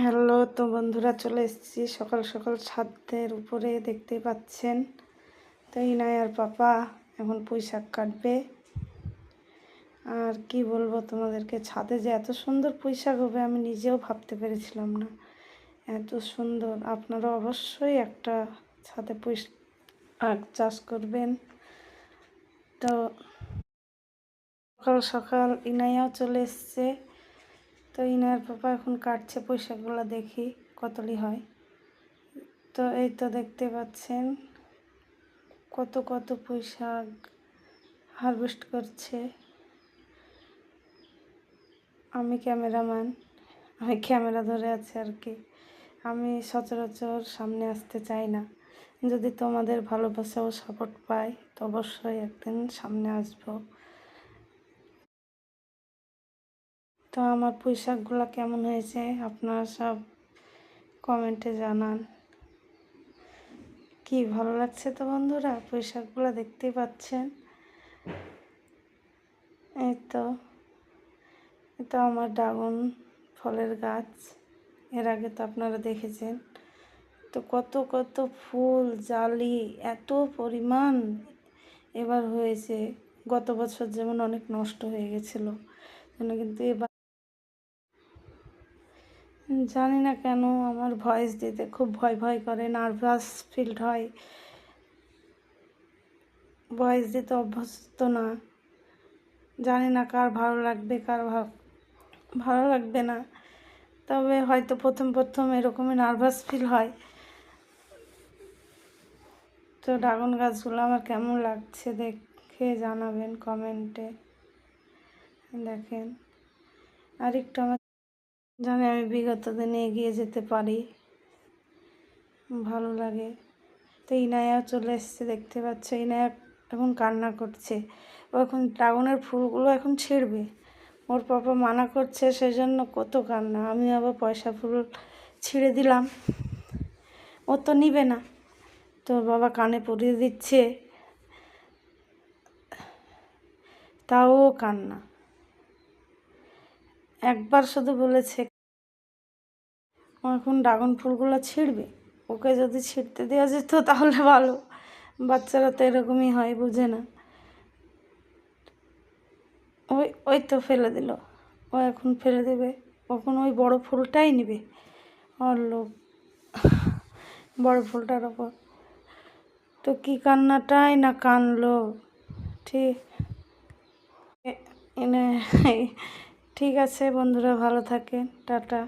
Hello, তো বন্ধুরা চলে এসেছি সকাল সকাল ছাদের উপরে, দেখতেই পাচ্ছেন। তো ইনায়ার পাপা এখন পুঁইশাক কাটবে। আর কি বলবো তোমাদেরকে, ছাদে যে এত সুন্দর পুঁইশাক হবে আমি নিজেও ভাবতে পেরেছিলাম না, এত সুন্দর। আপনারা অবশ্যই একটা ছাদে পুঁইশাক চাষ করবেন। তো সকাল সকাল ইনায়াও চলে এসছে। তো ইনায়ার পাপা এখন কাটছে পুঁইশাকগুলো, দেখি কতলি হয়। তো এই তো দেখতে পাচ্ছেন কত কত পুঁইশাক হারভেস্ট করছে। আমি ক্যামেরাম্যান, আমি ক্যামেরা ধরে আছি আর কি। আমি সচরাচর সামনে আসতে চাই না। যদি তোমাদের ভালোবাসা ও সাপোর্ট পাই তো অবশ্যই একদিন সামনে আসব। তো আমার পুঁইশাকগুলো কেমন হয়েছে আপনারা সব কমেন্টে জানান। কি ভালো লাগছে তো বন্ধুরা, পুঁইশাকগুলো দেখতেই পাচ্ছেন। এই তো এটা আমার ড্রাগন ফলের গাছ, এর আগে তো আপনারা দেখেছেন। তো কত কত ফুল জালি এত পরিমাণ এবার হয়েছে। গত বছর যেমন অনেক নষ্ট হয়ে গেছিলো, কিন্তু এবার জানি না কেন আমার ভয়েস দিতে খুব ভয় ভয় করে, নার্ভাস ফিল হয়। ভয়েস দিতে অভ্যস্ত না, জানি না কার ভালো লাগবে কার ভালো লাগবে না। তবে হয়তো প্রথম প্রথম এরকমই নার্ভাস ফিল হয়। তো ড্রাগন গাছগুলো আমার কেমন লাগছে দেখে জানাবেন কমেন্টে। দেখেন আরেকটু আমার জানি আমি বিগত দিনে এগিয়ে যেতে পারি, ভালো লাগে। তো ইনায়া চলে এসছে, দেখতে পাচ্ছ। ইনায়া এখন কান্না করছে, ও এখন ড্রাগনের ফুলগুলো এখন ছিঁড়বে। ওর পাপা মানা করছে, সেই জন্য কত কান্না। আমি আবার পয়সা ফুল ছিঁড়ে দিলাম, ও তো নিবে না। তো বাবা কানে পরিয়ে দিচ্ছে, তাও কান্না। একবার শুধু বলেছে ও এখন ড্রাগন ফুলগুলো ছিঁড়বে, ওকে যদি ছিঁড়তে দেওয়া যেত তাহলে ভালো। বাচ্চারা তো এরকমই হয়, বুঝে না। ওই ওই তো ফেলে দিল, ও এখন ফেলে দেবে, কখন ওই বড় ফুলটাই নেবে। ওর লোক বড় ফুলটার ওপর। তো কি কান্নাটাই না কানলো। ঠিক এনে ঠিক আছে বন্ধুরা, ভালো থাকেন, টাটা।